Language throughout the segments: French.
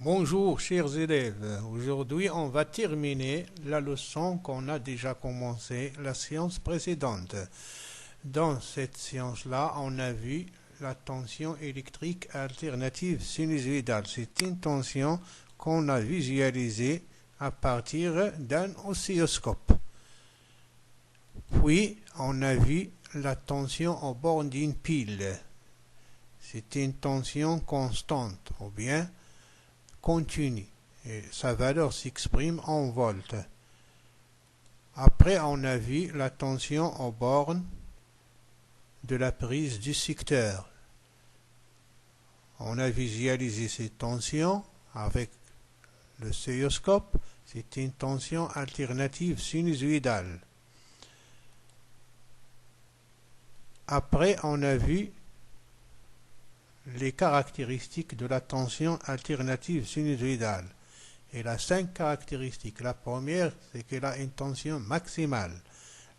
Bonjour chers élèves, aujourd'hui on va terminer la leçon qu'on a déjà commencé la séance précédente. Dans cette séance-là, on a vu la tension électrique alternative sinusoïdale. C'est une tension qu'on a visualisée à partir d'un oscilloscope. Puis on a vu la tension aux bornes d'une pile. C'est une tension constante ou bien continue et sa valeur s'exprime en volts. Après, on a vu la tension aux bornes de la prise du secteur. On a visualisé cette tension avec l'oscilloscope. C'est une tension alternative sinusoïdale. Après, on a vu les caractéristiques de la tension alternative sinusoïdale. Elle a 5 caractéristiques. La première, c'est qu'elle a une tension maximale.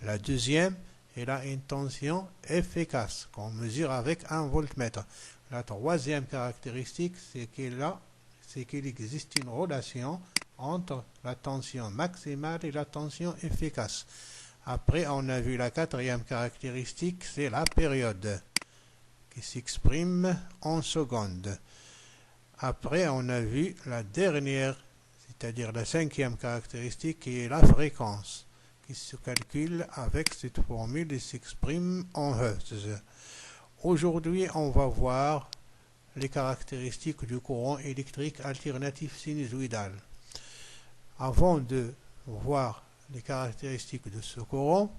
La deuxième, elle a une tension efficace qu'on mesure avec un voltmètre. La troisième caractéristique, c'est qu'il existe une relation entre la tension maximale et la tension efficace. Après, on a vu la quatrième caractéristique, c'est la période qui s'exprime en secondes. Après, on a vu la dernière, c'est-à-dire la cinquième caractéristique, qui est la fréquence, qui se calcule avec cette formule et s'exprime en Hertz. Aujourd'hui, on va voir les caractéristiques du courant électrique alternatif sinusoïdal. Avant de voir les caractéristiques de ce courant,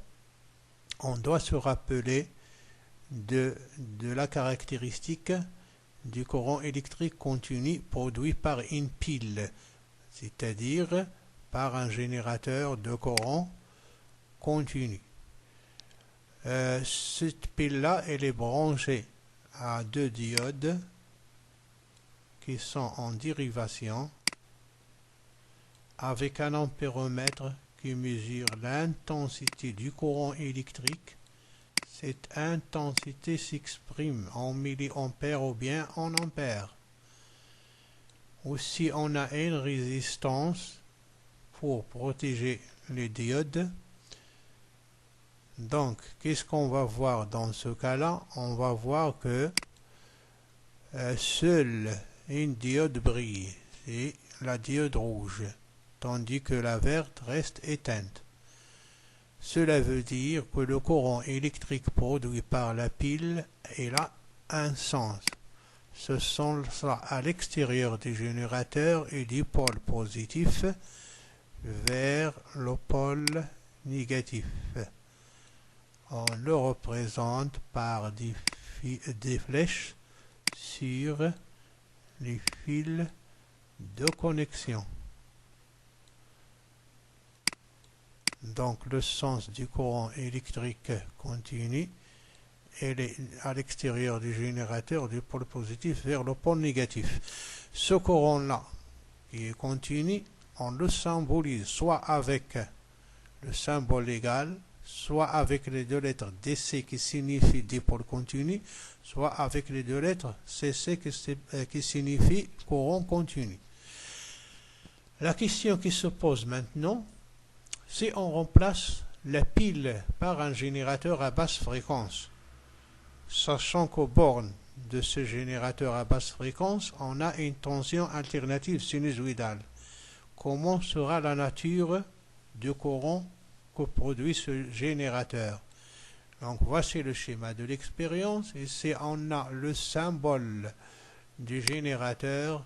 on doit se rappeler de la caractéristique du courant électrique continu produit par une pile, c'est-à-dire par un générateur de courant continu. Cette pile-là, elle est branchée à deux diodes qui sont en dérivation avec un ampéromètre qui mesure l'intensité du courant électrique. Cette intensité s'exprime en milliampères ou bien en ampères. Aussi, on a une résistance pour protéger les diodes. Donc, qu'est-ce qu'on va voir dans ce cas-là? On va voir que seule une diode brille, c'est la diode rouge, tandis que la verte reste éteinte. Cela veut dire que le courant électrique produit par la pile a un sens. Ce sens sera à l'extérieur du générateur et du pôle positif vers le pôle négatif. On le représente par des flèches sur les fils de connexion. Donc le sens du courant électrique continu est à l'extérieur du générateur du pôle positif vers le pôle négatif. Ce courant-là, qui est continu, on le symbolise soit avec le symbole égal, soit avec les deux lettres DC qui signifient dipôle continu, soit avec les deux lettres CC qui signifie courant continu. La question qui se pose maintenant, si on remplace la pile par un générateur à basse fréquence, sachant qu'aux bornes de ce générateur à basse fréquence, on a une tension alternative sinusoïdale, comment sera la nature du courant que produit ce générateur? Donc voici le schéma de l'expérience. Ici on a le symbole du générateur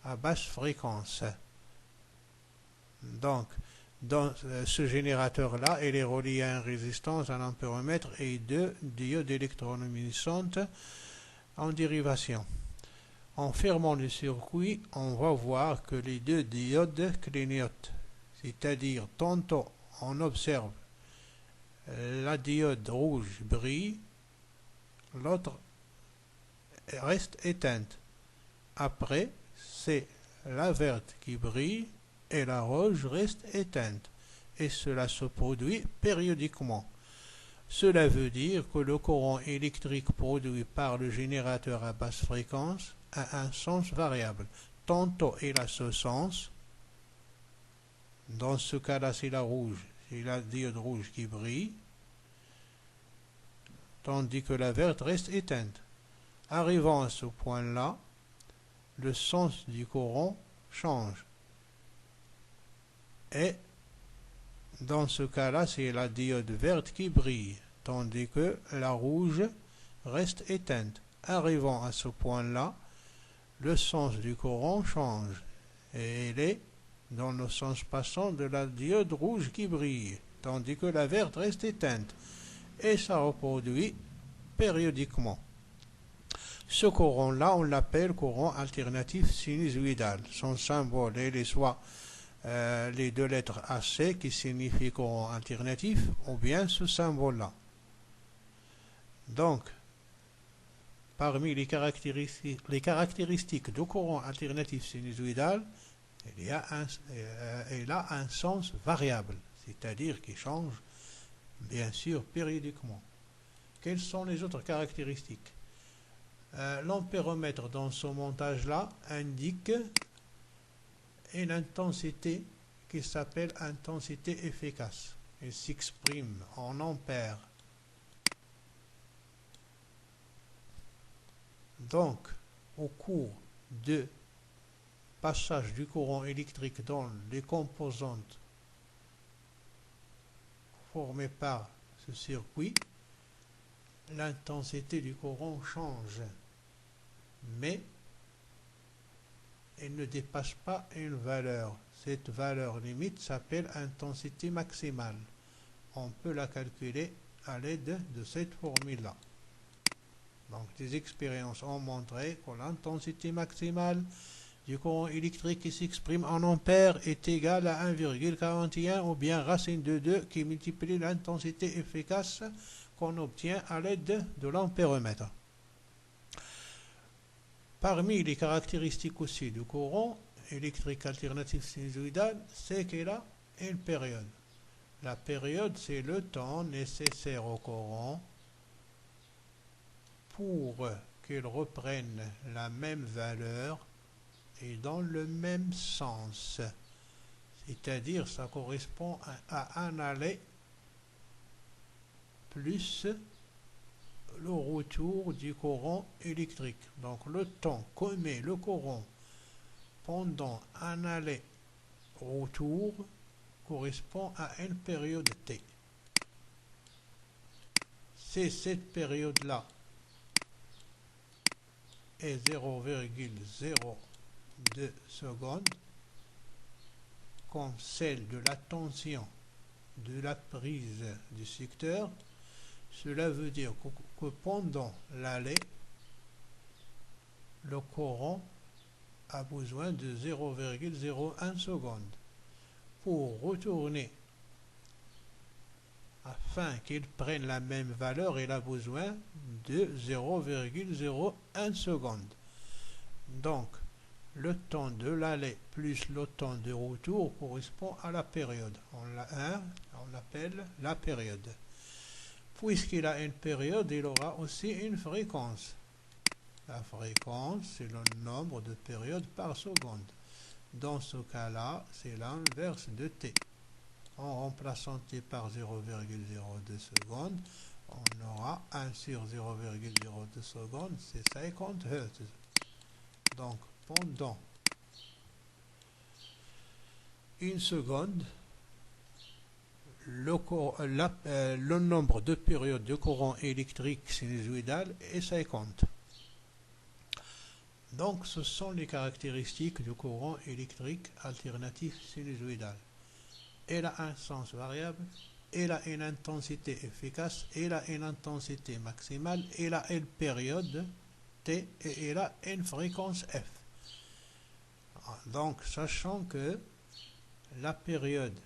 à basse fréquence. Donc dans ce générateur-là, il est relié à une résistance, un ampéromètre et deux diodes électroluminescentes en dérivation. En fermant le circuit, on va voir que les deux diodes clignotent, c'est-à-dire tantôt on observe la diode rouge brille, l'autre reste éteinte. Après, c'est la verte qui brille et la rouge reste éteinte, et cela se produit périodiquement. Cela veut dire que le courant électrique produit par le générateur à basse fréquence a un sens variable. tantôt il a ce sens, dans ce cas-là c'est la rouge, c'est la diode rouge qui brille, tandis que la verte reste éteinte. Arrivant à ce point-là, le sens du courant change. Et dans ce cas-là, c'est la diode verte qui brille, tandis que la rouge reste éteinte. Arrivant à ce point-là, le sens du courant change. Et il est dans le sens passant de la diode rouge qui brille, tandis que la verte reste éteinte. Et ça reproduit périodiquement. Ce courant-là, on l'appelle courant alternatif sinusoïdal. Son symbole est soit les deux lettres AC qui signifient courant alternatif, ou bien ce symbole-là. Donc, parmi les caractéristiques du courant alternatif sinusoïdal, il a un sens variable, c'est-à-dire qu'il change, bien sûr, périodiquement. Quelles sont les autres caractéristiques? L'ampéromètre dans ce montage-là indique une intensité qui s'appelle intensité efficace. Elle s'exprime en ampères. Donc, au cours de passage du courant électrique dans les composantes formées par ce circuit, l'intensité du courant change, mais elle ne dépasse pas une valeur. Cette valeur limite s'appelle intensité maximale. On peut la calculer à l'aide de cette formule-là. Donc, des expériences ont montré que l'intensité maximale du courant électrique qui s'exprime en ampères est égale à 1,41 ou bien racine de 2 qui multiplie l'intensité efficace qu'on obtient à l'aide de l'ampéromètre. Parmi les caractéristiques aussi du courant électrique alternatif sinusoïdal, c'est qu'il a une période. La période, c'est le temps nécessaire au courant pour qu'il reprenne la même valeur et dans le même sens. C'est-à-dire, ça correspond à un aller plus le retour du courant électrique. Donc le temps que met le courant pendant un aller-retour correspond à une période T. C'est cette période-là est 0,02 secondes, comme celle de la tension de la prise du secteur. Cela veut dire que pendant l'aller, le courant a besoin de 0,01 seconde. Pour retourner, afin qu'il prenne la même valeur, il a besoin de 0,01 seconde. Donc, le temps de l'aller plus le temps de retour correspond à la période. On l'appelle la période. Puisqu'il a une période, il aura aussi une fréquence. La fréquence, c'est le nombre de périodes par seconde. Dans ce cas-là, c'est l'inverse de t. En remplaçant t par 0,02 secondes, on aura 1 sur 0,02 secondes, c'est 50 Hz. Donc, pendant une seconde, le nombre de périodes de courant électrique sinusoïdal est 50. Donc, ce sont les caractéristiques du courant électrique alternatif sinusoïdal. Elle a un sens variable, elle a une intensité efficace, elle a une intensité maximale, elle a une période T et elle a une fréquence F. Donc, sachant que la période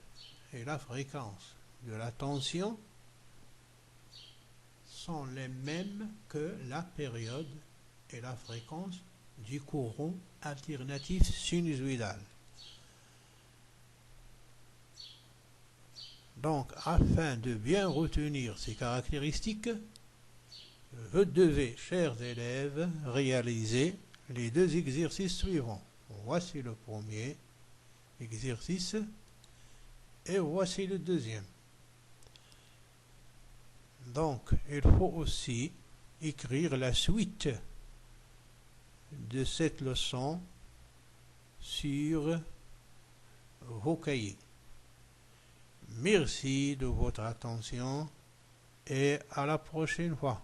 et la fréquence de la tension sont les mêmes que la période et la fréquence du courant alternatif sinusoïdal. Donc, afin de bien retenir ces caractéristiques, vous devez, chers élèves, réaliser les deux exercices suivants. Voici le premier exercice et voici le deuxième. Donc, il faut aussi écrire la suite de cette leçon sur vos cahiers. Merci de votre attention et à la prochaine fois.